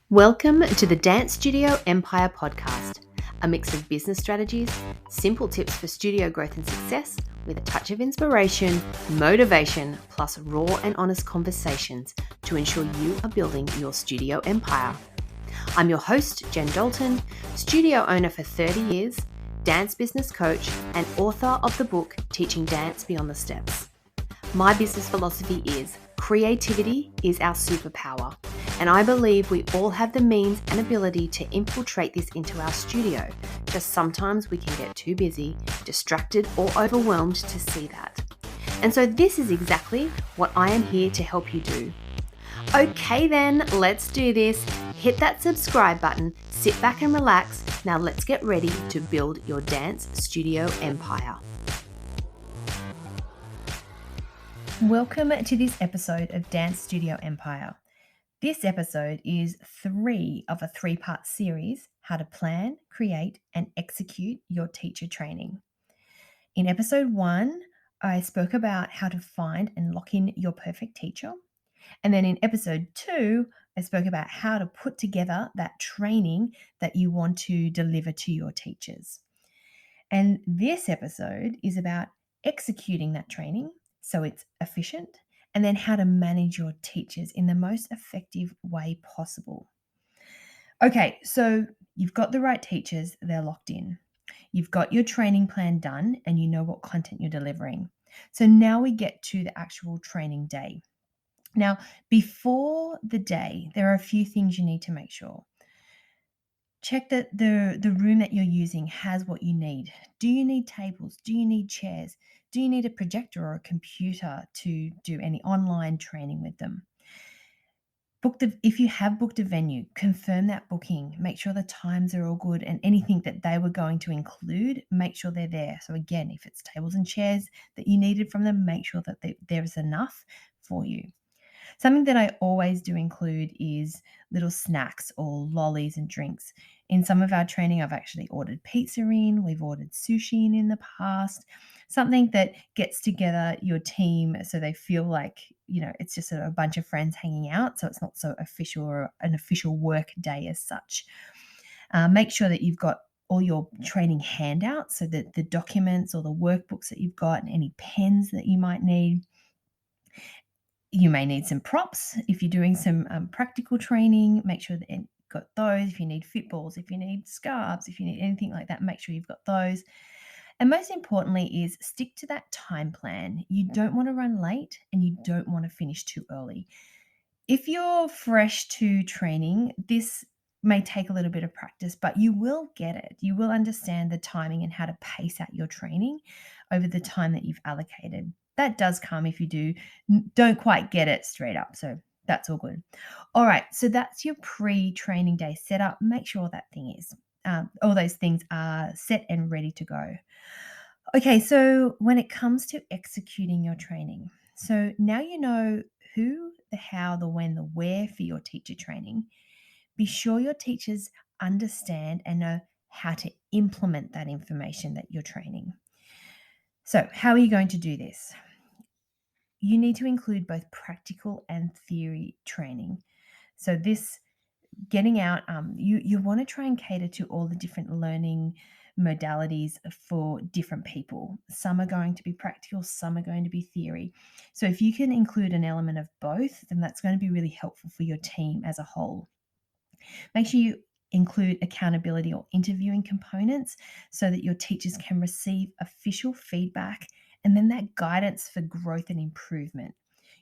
Welcome to the Dance Studio Empire podcast, a mix of business strategies, simple tips for studio growth and success, with a touch of inspiration, motivation, plus raw and honest conversations to ensure you are building your studio empire. I'm your host, Jen Dalton, studio owner for 30 years, dance business coach, and author of the book Teaching Dance Beyond the Steps. My business philosophy is creativity is our superpower, and I believe we all have the means and ability to infiltrate this into our studio. Just sometimes we can get too busy, distracted, or overwhelmed to see that. And so this is exactly what I am here to help you do. Okay then, let's do this. Hit that subscribe button, sit back and relax. Now let's get ready to build your dance studio empire. Welcome to this episode of Dance Studio Empire. This episode is 3 of a 3-part series, how to plan, create, and execute your teacher training. In episode 1, I spoke about how to find and lock in your perfect teacher. And then in episode 2, I spoke about how to put together that training that you want to deliver to your teachers. And this episode is about executing that training so it's efficient, and then how to manage your teachers in the most effective way possible. Okay, so you've got the right teachers, they're locked in. You've got your training plan done and you know what content you're delivering. So now we get to the actual training day. Now, before the day, there are a few things you need to make sure. Check that the room that you're using has what you need. Do you need tables? Do you need chairs? Do you need a projector or a computer to do any online training with them? If you have booked a venue, confirm that booking. Make sure the times are all good, and anything that they were going to include, make sure they're there. So again, if it's tables and chairs that you needed from them, make sure that there's enough for you. Something that I always do include is little snacks or lollies and drinks. In some of our training, I've actually ordered pizza in, we've ordered sushi in the past, something that gets together your team so they feel like, it's just a bunch of friends hanging out. So it's not so official or an official work day as such. Make sure that you've got all your training handouts, so that the documents or the workbooks that you've got and any pens that you might need. You may need some props if you're doing some practical training. Make sure that you've got those. If you need footballs, if you need scarves, if you need anything like that, make sure you've got those. And most importantly is stick to that time plan. You don't want to run late and you don't want to finish too early. If you're fresh to training, this may take a little bit of practice, but you will get it. You will understand the timing and how to pace out your training over the time that you've allocated. That does come if you don't quite get it straight up. So that's all good. All right. So that's your pre-training day setup. Make sure that thing is, all those things are set and ready to go. Okay. So when it comes to executing your training, so now you know who, the how, the when, the where for your teacher training. Be sure your teachers understand and know how to implement that information that you're training. So how are you going to do this? You need to include both practical and theory training. So this getting out, you want to try and cater to all the different learning modalities for different people. Some are going to be practical, some are going to be theory. So if you can include an element of both, then that's going to be really helpful for your team as a whole. Make sure you include accountability or interviewing components so that your teachers can receive official feedback and then that guidance for growth and improvement.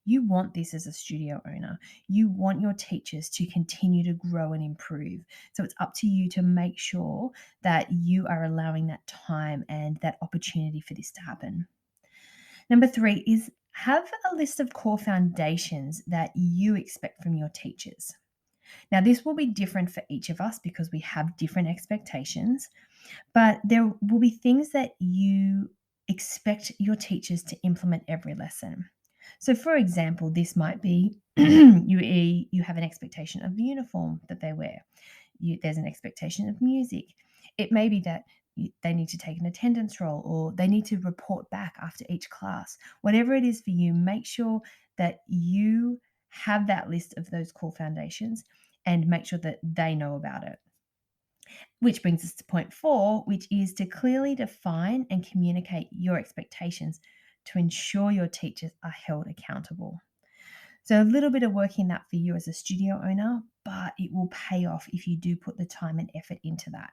You want this as a studio owner. You want your teachers to continue to grow and improve. So it's up to you to make sure that you are allowing that time and that opportunity for this to happen. Number 3 is have a list of core foundations that you expect from your teachers. Now, this will be different for each of us because we have different expectations, but there will be things that you expect your teachers to implement every lesson. So, for example, this might be you have an expectation of the uniform that they wear. There's an expectation of music. It may be that they need to take an attendance roll or they need to report back after each class. Whatever it is for you, make sure that you have that list of those core foundations and make sure that they know about it. Which brings us to point 4, which is to clearly define and communicate your expectations to ensure your teachers are held accountable. So, a little bit of work in that for you as a studio owner, but it will pay off if you do put the time and effort into that.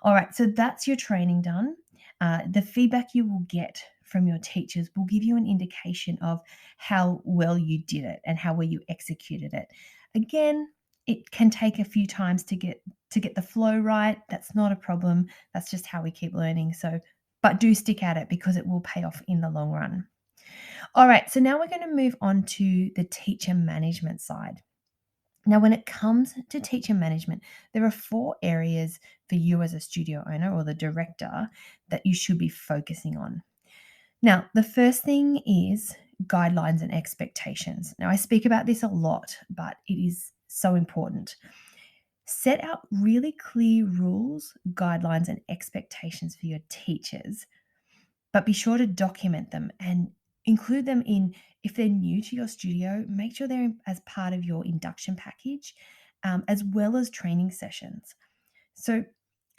All right, so that's your training done. The feedback you will get from your teachers will give you an indication of how well you did it and how well you executed it. Again, it can take a few times to get the flow right. That's not a problem. That's just how we keep learning. So, but do stick at it because it will pay off in the long run. All right, so now we're going to move on to the teacher management side. Now, when it comes to teacher management, there are 4 areas for you as a studio owner or the director that you should be focusing on. Now, the first thing is guidelines and expectations. Now, I speak about this a lot, but it is so important. Set out really clear rules, guidelines, and expectations for your teachers, but be sure to document them and include them in, if they're new to your studio, make sure they're as part of your induction package, as well as training sessions. So,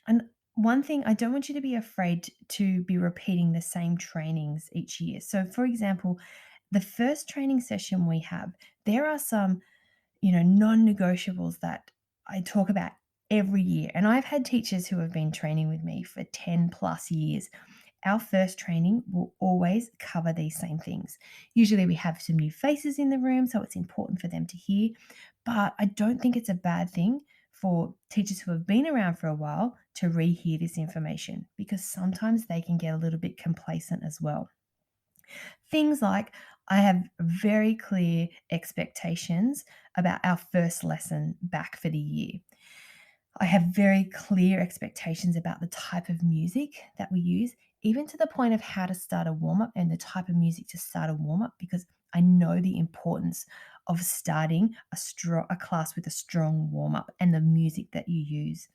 and one thing, I don't want you to be afraid to be repeating the same trainings each year. So, for example, the first training session we have, there are some, non-negotiables that I talk about every year. And I've had teachers who have been training with me for 10 plus years. Our first training will always cover these same things. Usually we have some new faces in the room, so it's important for them to hear. But I don't think it's a bad thing for teachers who have been around for a while to rehear this information, because sometimes they can get a little bit complacent as well. Things like, I have very clear expectations about our first lesson back for the year. I have very clear expectations about the type of music that we use, even to the point of how to start a warm up and the type of music to start a warm up, because I know the importance of starting a class with a strong warm up and the music that you use.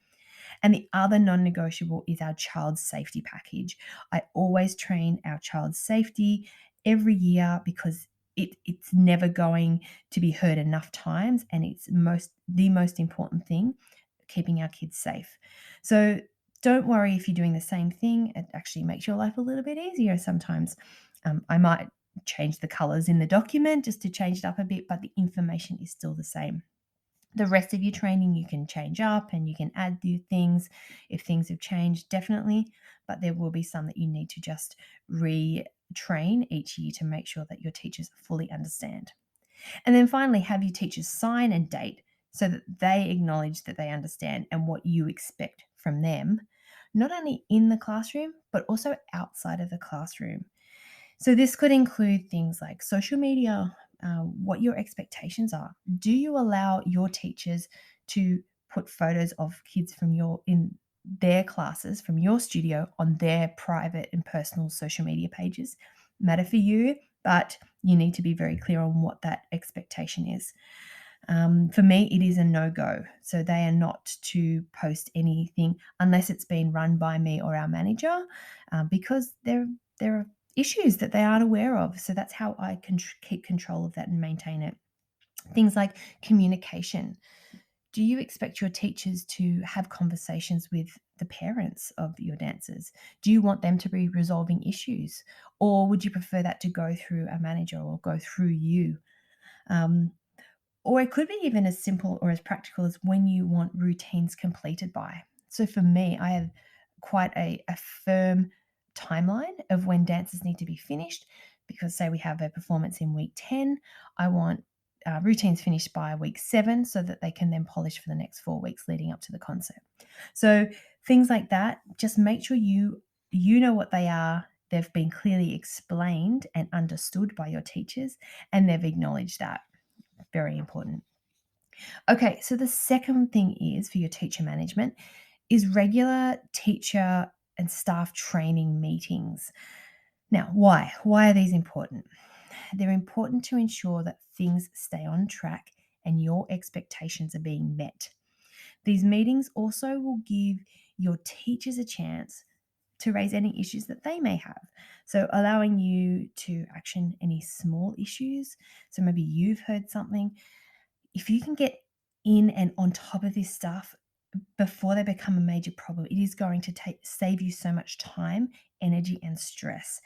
And the other non negotiable is our child safety package. I always train our child safety every year because it's never going to be heard enough times, and it's the most important thing, keeping our kids safe. So don't worry if you're doing the same thing. It actually makes your life a little bit easier sometimes. I might change the colors in the document just to change it up a bit, but the information is still the same. The rest of your training you can change up and you can add new things if things have changed, definitely, but there will be some that you need to just retrain each year to make sure that your teachers fully understand. And then finally, have your teachers sign and date so that they acknowledge that they understand and what you expect from them, not only in the classroom, but also outside of the classroom. So, this could include things like social media, what your expectations are. Do you allow your teachers to put photos of kids in their classes from your studio on their private and personal social media pages? Matter for you, but you need to be very clear on what that expectation is. For me, it is a no-go. So they are not to post anything unless it's been run by me or our manager, because there are issues that they aren't aware of. So that's how I can keep control of that and maintain it. Things like communication. Do you expect your teachers to have conversations with the parents of your dancers? Do you want them to be resolving issues? Or would you prefer that to go through a manager or go through you? Um, or it could be even as simple or as practical as when you want routines completed by. So for me, I have quite a firm timeline of when dances need to be finished, because say we have a performance in week 10, I want routines finished by week 7 so that they can then polish for the next 4 weeks leading up to the concert. So things like that, just make sure you know what they are. They've been clearly explained and understood by your teachers, and they've acknowledged that. Very important. Okay, so the second thing is for your teacher management is regular teacher and staff training meetings. Now, why? Why are these important? They're important to ensure that things stay on track and your expectations are being met. These meetings also will give your teachers a chance to raise any issues that they may have. So, allowing you to action any small issues. So, maybe you've heard something. If you can get in and on top of this stuff before they become a major problem, it is going to save you so much time, energy, and stress.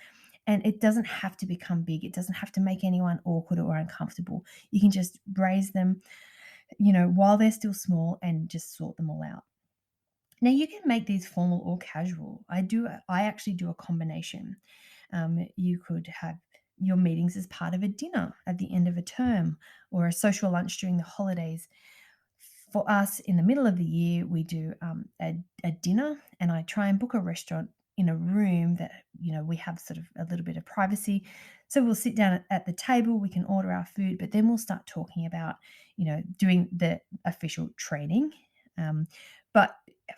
And it doesn't have to become big. It doesn't have to make anyone awkward or uncomfortable. You can just raise them, while they're still small and just sort them all out. Now you can make these formal or casual. I actually do a combination. You could have your meetings as part of a dinner at the end of a term or a social lunch during the holidays. For us, in the middle of the year, we do a dinner, and I try and book a restaurant in a room that, we have sort of a little bit of privacy. So we'll sit down at the table, we can order our food, but then we'll start talking about, doing the official training. But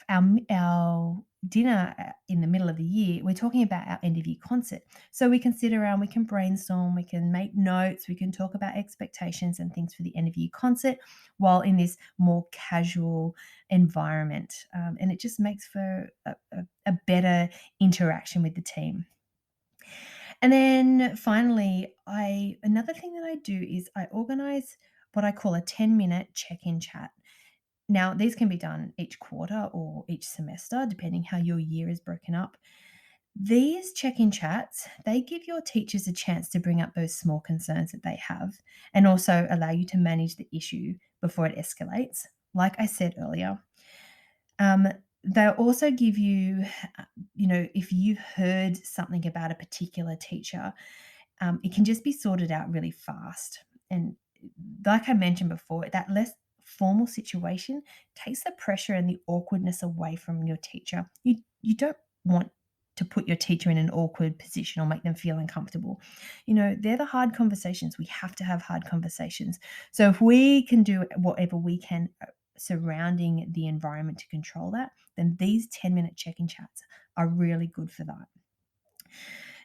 our dinner in the middle of the year, we're talking about our end of year concert. So we can sit around, we can brainstorm, we can make notes, we can talk about expectations and things for the end of year concert while in this more casual environment. And it just makes for a better interaction with the team. And then finally, another thing that I do is I organize what I call a 10-minute check-in chat. Now, these can be done each quarter or each semester, depending how your year is broken up. These check-in chats, they give your teachers a chance to bring up those small concerns that they have and also allow you to manage the issue before it escalates. Like I said earlier, they'll also give you, if you've heard something about a particular teacher, it can just be sorted out really fast. And like I mentioned before, that less formal situation takes the pressure and the awkwardness away from your teacher. You don't want to put your teacher in an awkward position or make them feel uncomfortable. They're the hard conversations. We have to have hard conversations. So if we can do whatever we can surrounding the environment to control that, then these 10-minute check-in chats are really good for that.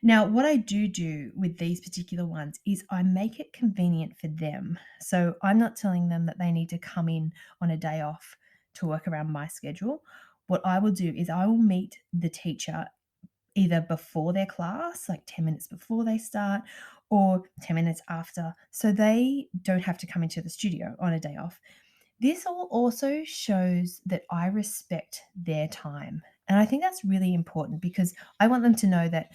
Now, what I do with these particular ones is I make it convenient for them. So I'm not telling them that they need to come in on a day off to work around my schedule. What I will do is I will meet the teacher either before their class, like 10 minutes before they start, or 10 minutes after, so they don't have to come into the studio on a day off. This all also shows that I respect their time. And I think that's really important because I want them to know that,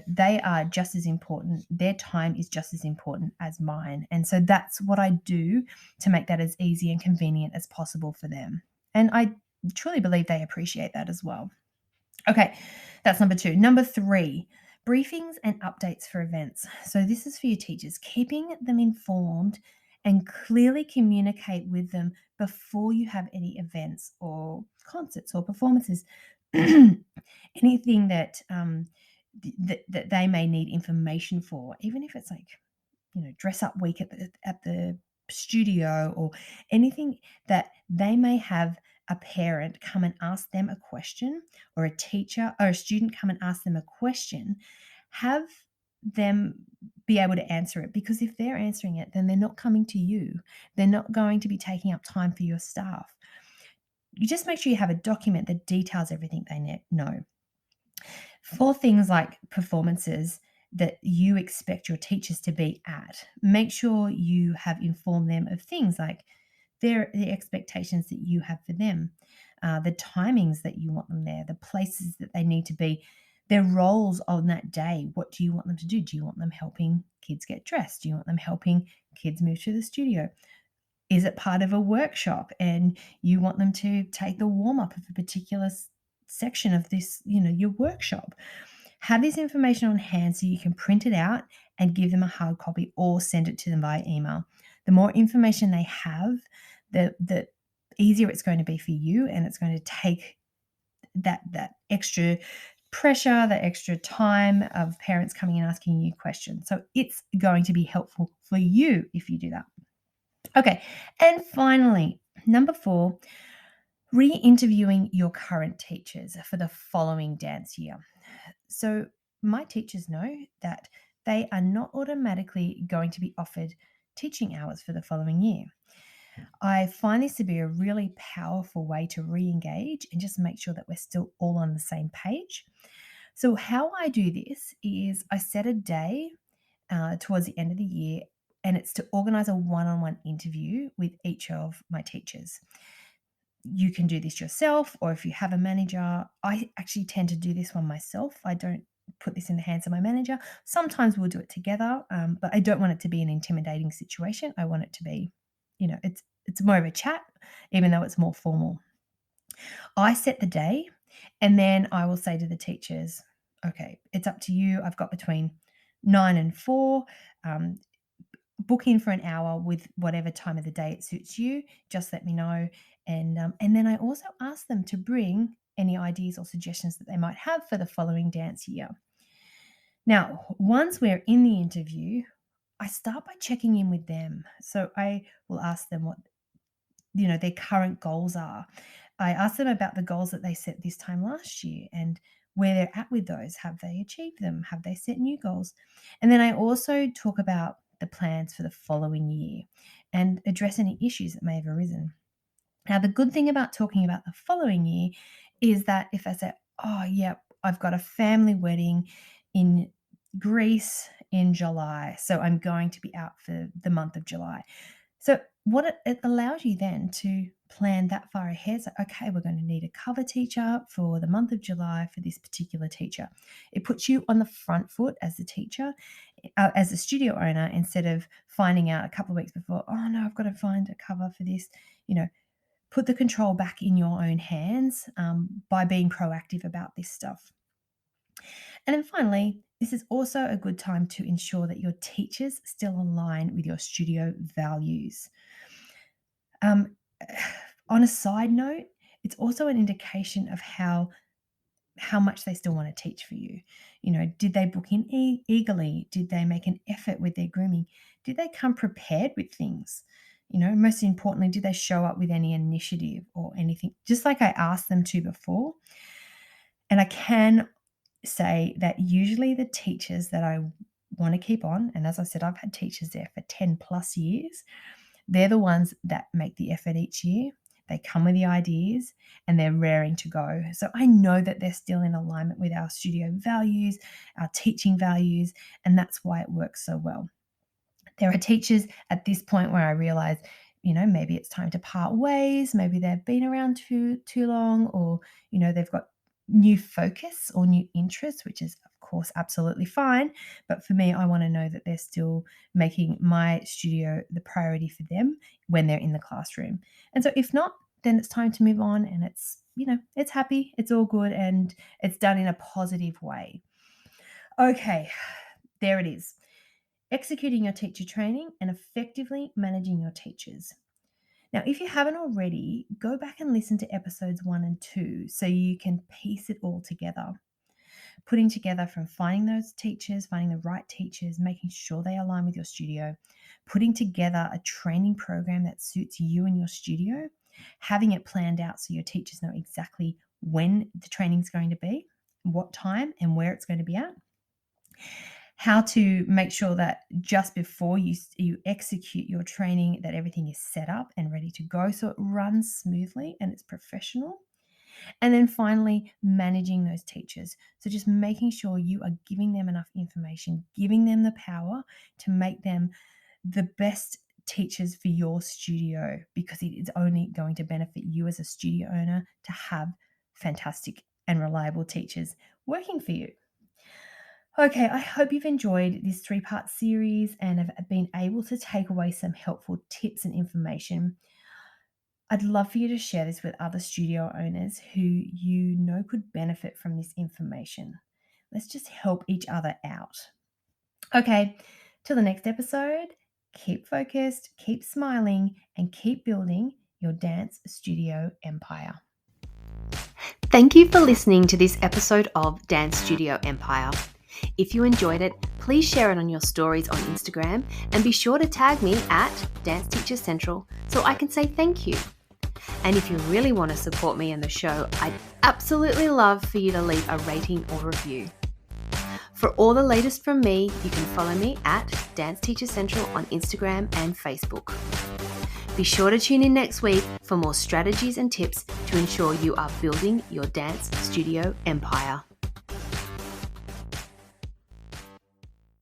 they are just as important. Their time is just as important as mine. And so that's what I do to make that as easy and convenient as possible for them. And I truly believe they appreciate that as well. Okay, that's number 2. Number 3, briefings and updates for events. So this is for your teachers, keeping them informed and clearly communicate with them before you have any events or concerts or performances. Anything that that they may need information for, even if it's like, dress up week at the studio or anything that they may have a parent come and ask them a question, or a teacher or a student come and ask them a question, have them be able to answer it, because if they're answering it, then they're not coming to you. They're not going to be taking up time for your staff. You just make sure you have a document that details everything they know. For things like performances that you expect your teachers to be at, make sure you have informed them of things like the expectations that you have for them, the timings that you want them there, the places that they need to be, their roles on that day. What do you want them to do? Do you want them helping kids get dressed? Do you want them helping kids move to the studio? Is it part of a workshop and you want them to take the warm up of a particular section of this, your workshop? Have this information on hand so you can print it out and give them a hard copy or send it to them via email. The more information they have, the easier it's going to be for you, and it's going to take that extra pressure, that extra time of parents coming and asking you questions. So it's going to be helpful for you if you do that. Okay, and finally, number 4, re-interviewing your current teachers for the following dance year. So my teachers know that they are not automatically going to be offered teaching hours for the following year. I find this to be a really powerful way to re-engage and just make sure that we're still all on the same page. So how I do this is I set a day towards the end of the year and it's to organize a one-on-one interview with each of my teachers. You can do this yourself, or if you have a manager. I actually tend to do this one myself. I don't put this in the hands of my manager. Sometimes we'll do it together, but I don't want it to be an intimidating situation. I want it to be, it's more of a chat, even though it's more formal. I set the day, and then I will say to the teachers, okay, it's up to you. I've got between 9 and 4. Book in for an hour with whatever time of the day it suits you. Just let me know. And then I also ask them to bring any ideas or suggestions that they might have for the following dance year. Now, once we're in the interview, I start by checking in with them. So I will ask them what their current goals are. I ask them about the goals that they set this time last year and where they're at with those. Have they achieved them? Have they set new goals? And then I also talk about the plans for the following year and address any issues that may have arisen. Now, the good thing about talking about the following year is that if I say, oh, yeah, I've got a family wedding in Greece in July, so I'm going to be out for the month of July. So what it allows you then to plan that far ahead. So, okay, we're going to need a cover teacher for the month of July for this particular teacher. It puts you on the front foot as the teacher, as a studio owner, instead of finding out a couple of weeks before, oh no, I've got to find a cover for this. Put the control back in your own hands by being proactive about this stuff. And then finally, this is also a good time to ensure that your teachers still align with your studio values. On a side note, it's also an indication of how much they still want to teach for you. Did they book in eagerly? Did they make an effort with their grooming? Did they come prepared with things? Most importantly, did they show up with any initiative or anything, just like I asked them to before? And I can say that usually the teachers that I want to keep on, and as I said, I've had teachers there for 10 plus years, they're the ones that make the effort each year. They come with the ideas and they're raring to go. So I know that they're still in alignment with our studio values, our teaching values, and that's why it works so well. There are teachers at this point where I realize, maybe it's time to part ways. Maybe they've been around too long, or, they've got new focus or new interests, which is, of course, absolutely fine. But for me, I want to know that they're still making my studio the priority for them when they're in the classroom. And so if not, then it's time to move on, and it's happy, it's all good, and it's done in a positive way. Okay, there it is. Executing your teacher training and effectively managing your teachers. Now, if you haven't already, go back and listen to episodes 1 and 2 so you can piece it all together. Putting together from finding those teachers, finding the right teachers, making sure they align with your studio, putting together a training program that suits you and your studio, having it planned out so your teachers know exactly when the training is going to be, what time and where it's going to be at. How to make sure that just before you execute your training that everything is set up and ready to go so it runs smoothly and it's professional. And then finally, managing those teachers. So just making sure you are giving them enough information, giving them the power to make them the best teachers for your studio, because it is only going to benefit you as a studio owner to have fantastic and reliable teachers working for you. Okay, I hope you've enjoyed this 3-part series and have been able to take away some helpful tips and information. I'd love for you to share this with other studio owners who could benefit from this information. Let's just help each other out. Okay, till the next episode, keep focused, keep smiling, and keep building your dance studio empire. Thank you for listening to this episode of Dance Studio Empire. If you enjoyed it, please share it on your stories on Instagram and be sure to tag me at Dance Teacher Central so I can say thank you. And if you really want to support me and the show, I'd absolutely love for you to leave a rating or review. For all the latest from me, you can follow me at Dance Teacher Central on Instagram and Facebook. Be sure to tune in next week for more strategies and tips to ensure you are building your dance studio empire.